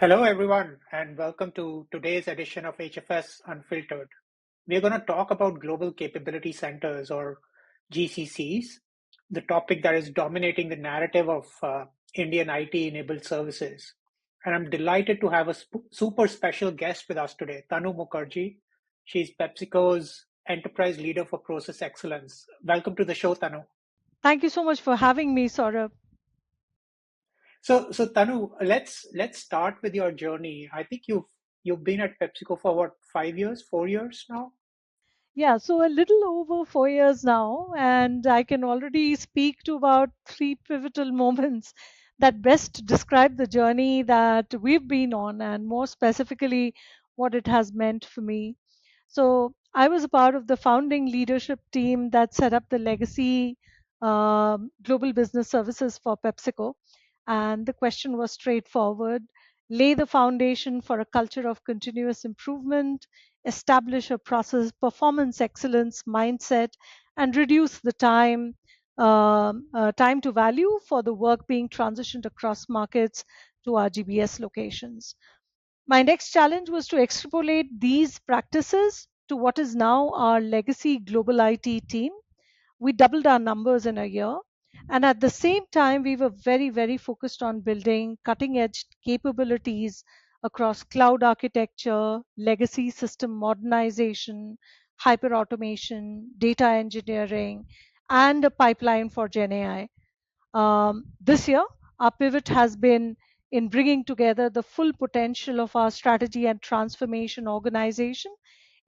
Hello, everyone, and welcome to today's edition of HFS Unfiltered. We're going to talk about Global Capability Centers or GCCs, the topic that is dominating the narrative of Indian IT enabled services. And I'm delighted to have a super special guest with us today, Tanu Mukherjee. She's PepsiCo's enterprise leader for process excellence. Welcome to the show, Tanu. Thank you so much for having me, Saurabh. So Tanu, let's start with your journey. I think you've been at PepsiCo for what, 5 years, 4 years now? Yeah, so a little over 4 years now, and I can already speak to about three pivotal moments that best describe the journey that we've been on, and more specifically, what it has meant for me. So, I was a part of the founding leadership team that set up the legacy global business services for PepsiCo. And the question was straightforward: lay the foundation for a culture of continuous improvement, establish a process performance excellence mindset, and reduce the time to value for the work being transitioned across markets to our GBS locations. My next challenge was to extrapolate these practices to what is now our legacy global IT team. We doubled our numbers in a year. And at the same time, we were very, very focused on building cutting edge capabilities across cloud architecture, legacy system modernization, hyper automation, data engineering, and a pipeline for Gen AI. This year, our pivot has been in bringing together the full potential of our strategy and transformation organization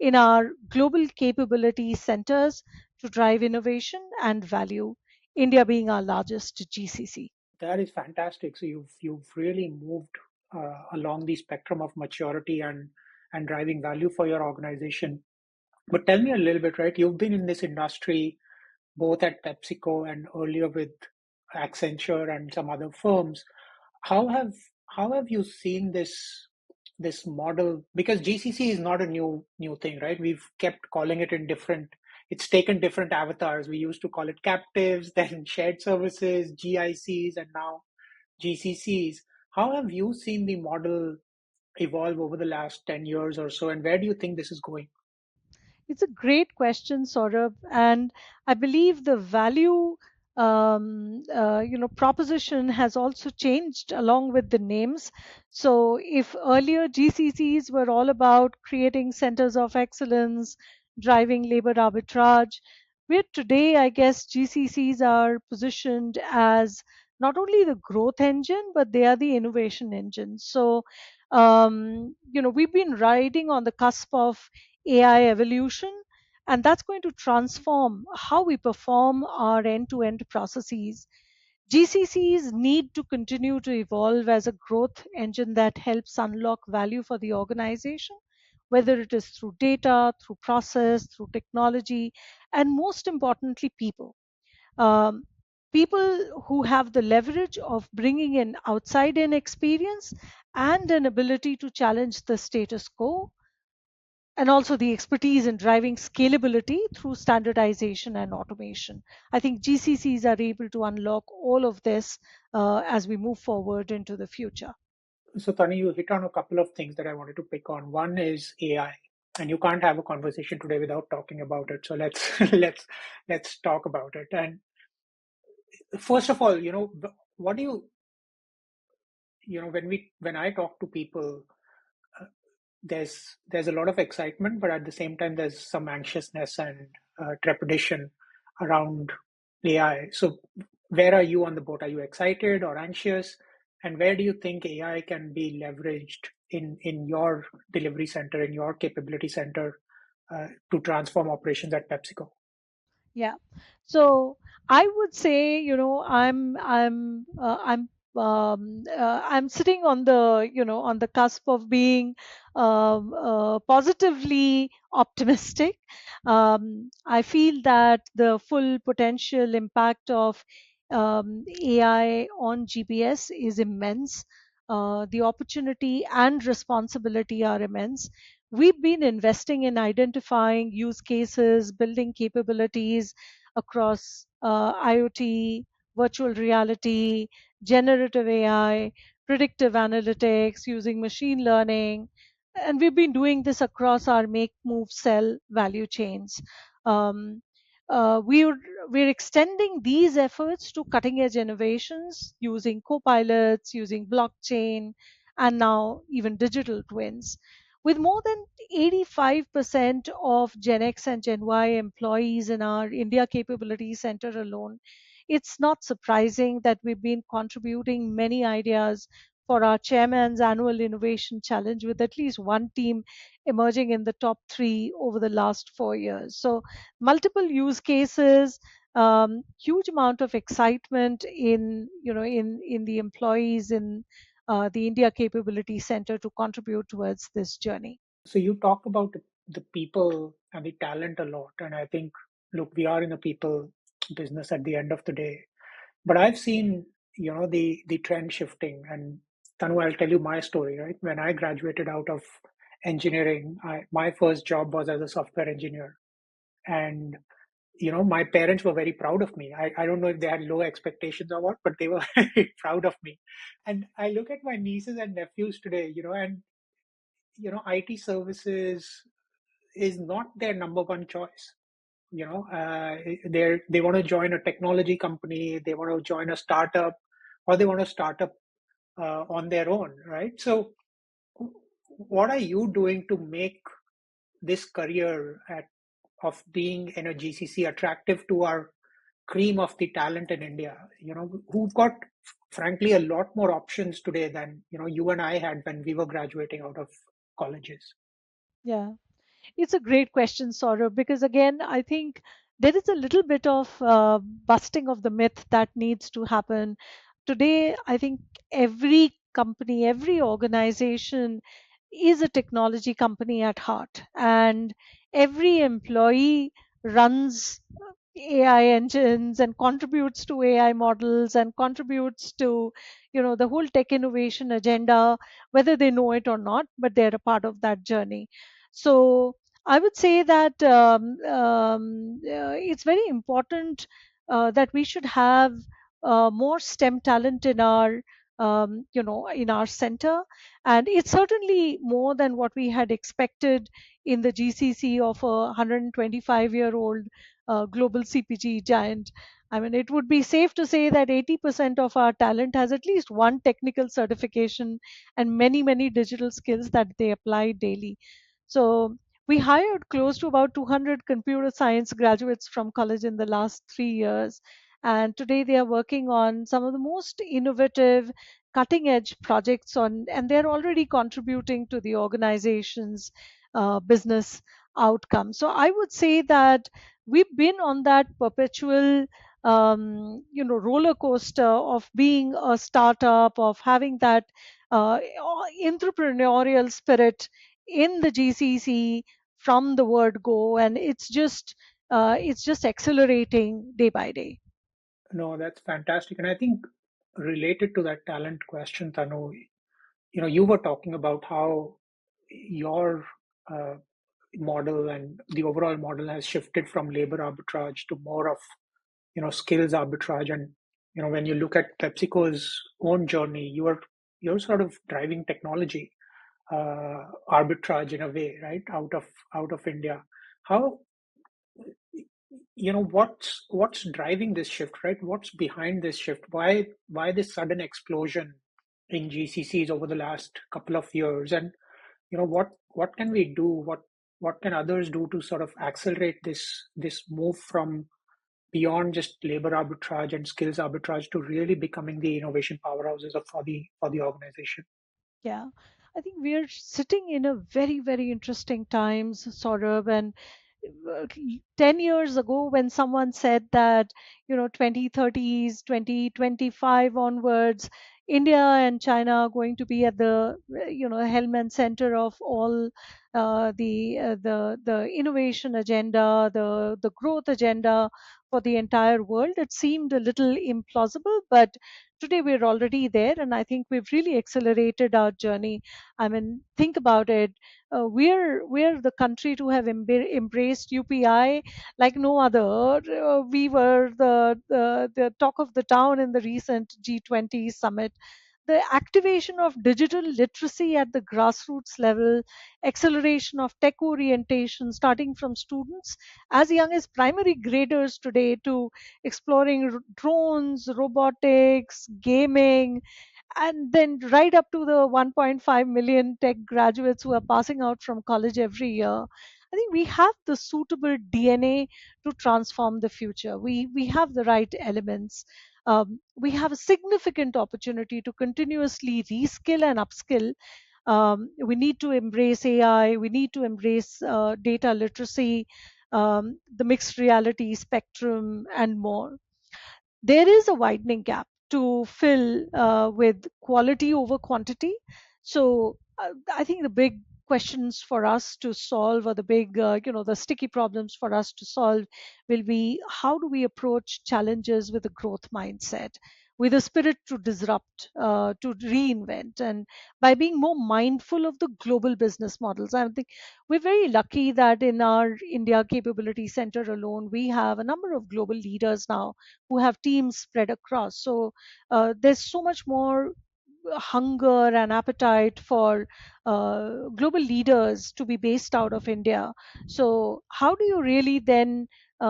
in our global capability centers to drive innovation and value, India being our largest GCC. That is fantastic. So you've really moved along the spectrum of maturity and driving value for your organization. But tell me a little bit, right? You've been in this industry both at PepsiCo and earlier with Accenture and some other firms. How have how have you seen this model? Because GCC is not a new thing, right? We've kept calling it in different. It's taken different avatars. We used to call it captives, then shared services, GICs, and now GCCs. How have you seen the model evolve over the last 10 years or so, and where do you think this is going? It's a great question, Saurabh, and I believe the value proposition has also changed along with the names. So, if earlier GCCs were all about creating centers of excellence, driving labor arbitrage, where today, I guess GCCs are positioned as not only the growth engine, but they are the innovation engine. So, we've been riding on the cusp of AI evolution, and that's going to transform how we perform our end to end processes. GCCs need to continue to evolve as a growth engine that helps unlock value for the organization, whether it is through data, through process, through technology, and most importantly, people. Um, People who have the leverage of bringing in outside in experience and an ability to challenge the status quo, and also the expertise in driving scalability through standardization and automation. I think GCCs are able to unlock all of this as we move forward into the future. So, Tani, you hit on a couple of things that I wanted to pick on. One is AI, and you can't have a conversation today without talking about it. So let's let's talk about it. And first of all, what do when I talk to people, uh, there's a lot of excitement, but at the same time, there's some anxiousness and trepidation around AI. So, where are you on the boat? Are you excited or anxious? And where do you think AI can be leveraged in your delivery center, in your capability center, to transform operations at PepsiCo? Yeah. So I would say, I'm sitting on the, on the cusp of being positively optimistic. I feel that the full potential impact of AI on GPS is immense. The opportunity and responsibility are immense. We've been investing in identifying use cases, building capabilities across IoT, virtual reality, generative AI. predictive analytics, using machine learning, and we've been doing this across our make, move, sell value chains. Um, uh, we're, we're extending these efforts to cutting edge innovations using co-pilots, using blockchain, and now even digital twins. With more than 85% of Gen X and Gen Y employees in our India Capability Center alone, it's not surprising that we've been contributing many ideas for our chairman's annual innovation challenge, with at least one team emerging in the top three over the last 4 years. So, multiple use cases, huge amount of excitement in in the employees in the India Capability Center to contribute towards this journey. So you talk about the people and the talent a lot, and I think, look, we are in a people business at the end of the day. But I've seen, the trend shifting. And Tanu, I'll tell you my story, right? When I graduated out of engineering, my first job was as a software engineer. And my parents were very proud of me. I don't know if they had low expectations or what, but they were very proud of me. And I look at my nieces and nephews today, and IT services is not their number one choice. They want to join a technology company, they want to join a startup, or they want to start up on their own, right? So, what are you doing to make this career of being in a GCC attractive to our cream of the talent in India? Who've got, frankly, a lot more options today than you and I had when we were graduating out of colleges. Yeah. It's a great question, Saurabh, because again, I think there is a little bit of busting of the myth that needs to happen. Today, I think every company, every organization is a technology company at heart, and every employee runs AI engines and contributes to AI models and contributes to, the whole tech innovation agenda, whether they know it or not, but they're a part of that journey. So I would say that it's very important that we should have more STEM talent in our in our center, and it's certainly more than what we had expected in the GCC of a 125-year-old global CPG giant. I mean, it would be safe to say that 80% of our talent has at least one technical certification and many, many digital skills that they apply daily. So we hired close to about 200 computer science graduates from college in the last 3 years. And today they are working on some of the most innovative, cutting edge projects and they're already contributing to the organization's business outcome. So I would say that we've been on that perpetual roller coaster of being a startup, of having that entrepreneurial spirit in the GCC from the word go, and it's just accelerating day by day. No, that's fantastic. And I think related to that talent question, Tanu, you were talking about how your uh, model and the overall model has shifted from labor arbitrage to more of, skills arbitrage. And, when you look at PepsiCo's own journey, you're sort of driving technology arbitrage in a way, right? Out of India. How, what's driving this shift, right? What's behind this shift? Why this sudden explosion in GCCs over the last couple of years? And what can we do? What can others do to sort of accelerate this move from beyond just labor arbitrage and skills arbitrage to really becoming the innovation powerhouses for the organization? Yeah, I think we are sitting in a very, very interesting times, Saurabh. And 10 years ago, when someone said that, 2030s, 2025 onwards, India and China are going to be at the, helm and center of all the innovation agenda, the growth agenda for the entire world, it seemed a little implausible. But today we're already there, and I think we've really accelerated our journey. I mean, think about it. We're the country to have embraced UPI like no other. We were the talk of the town in the recent G20 summit. the activation of digital literacy at the grassroots level, acceleration of tech orientation, starting from students as young as primary graders today to exploring drones, robotics, gaming, and then right up to the 1.5 million tech graduates who are passing out from college every year. I think we have the suitable DNA to transform the future. We have the right elements. We have a significant opportunity to continuously reskill and upskill. We need to embrace AI. We need to embrace data literacy, the mixed reality spectrum, and more. There is a widening gap to fill with quality over quantity. So I think the big questions for us to solve, or the big, the sticky problems for us to solve, will be how do we approach challenges with a growth mindset, with a spirit to disrupt, to reinvent, and by being more mindful of the global business models. I think we're very lucky that in our India Capability Center alone, we have a number of global leaders now who have teams spread across. So there's so much more hunger and appetite for global leaders to be based out of India. So, how do you really then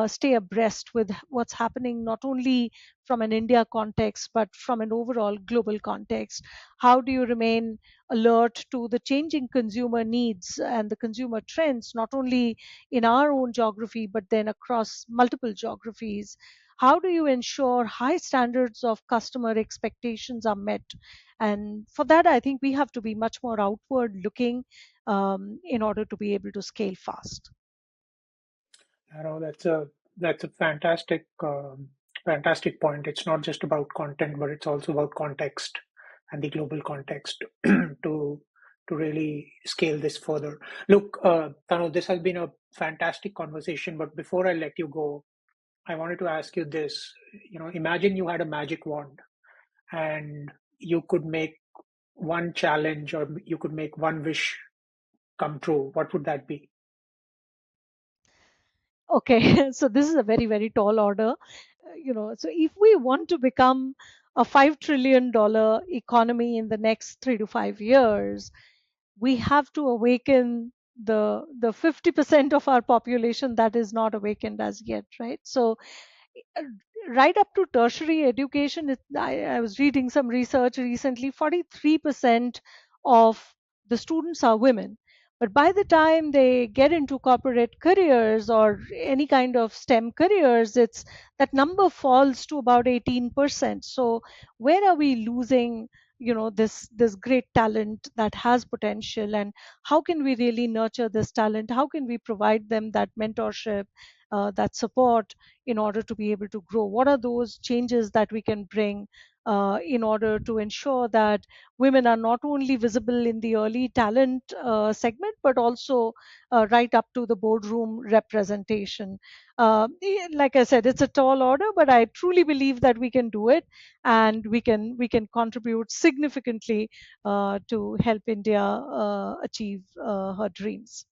stay abreast with what's happening not only from an India context but from an overall global context? How do you remain alert to the changing consumer needs and the consumer trends, not only in our own geography but then across multiple geographies? How do you ensure high standards of customer expectations are met? And for that, I think we have to be much more outward looking in order to be able to scale fast. That's a fantastic fantastic point. It's not just about content, but it's also about context and the global context to really scale this further. Look, Tanu, this has been a fantastic conversation. But before I let you go, I wanted to ask you this. Imagine you had a magic wand and you could make one challenge or you could make one wish come true. What would that be? Okay, so this is a very, very tall order. So if we want to become a $5 trillion economy in the next 3 to 5 years, we have to awaken the 50% of our population that is not awakened as yet, right? So uh, right up to tertiary education, I was reading some research recently. 43% of the students are women, but by the time they get into corporate careers or any kind of STEM careers, it's that number falls to about 18%. So where are we losing, this great talent that has potential? And how can we really nurture this talent? How can we provide them that mentorship, that support, in order to be able to grow? What are those changes that we can bring in order to ensure that women are not only visible in the early talent segment, but also right up to the boardroom representation? Like I said, it's a tall order, but I truly believe that we can do it, and we can contribute significantly to help India achieve her dreams.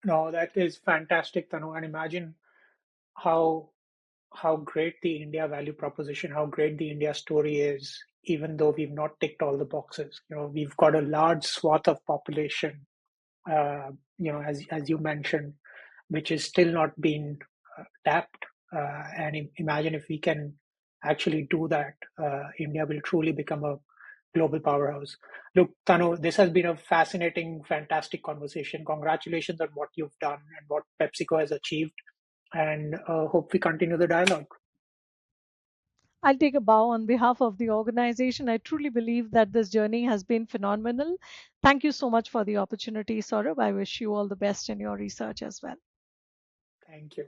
No, that is fantastic, Tanu. And imagine how how great the India value proposition, how great the India story is, even though we've not ticked all the boxes. We've got a large swath of population, as you mentioned, which is still not being tapped. And imagine if we can actually do that, India will truly become a global powerhouse. Look, Tanu, this has been a fascinating, fantastic conversation. Congratulations on what you've done and what PepsiCo has achieved, and hope we continue the dialogue. I'll take a bow on behalf of the organization. I truly believe that this journey has been phenomenal. Thank you so much for the opportunity, Saurabh. I wish you all the best in your research as well. Thank you.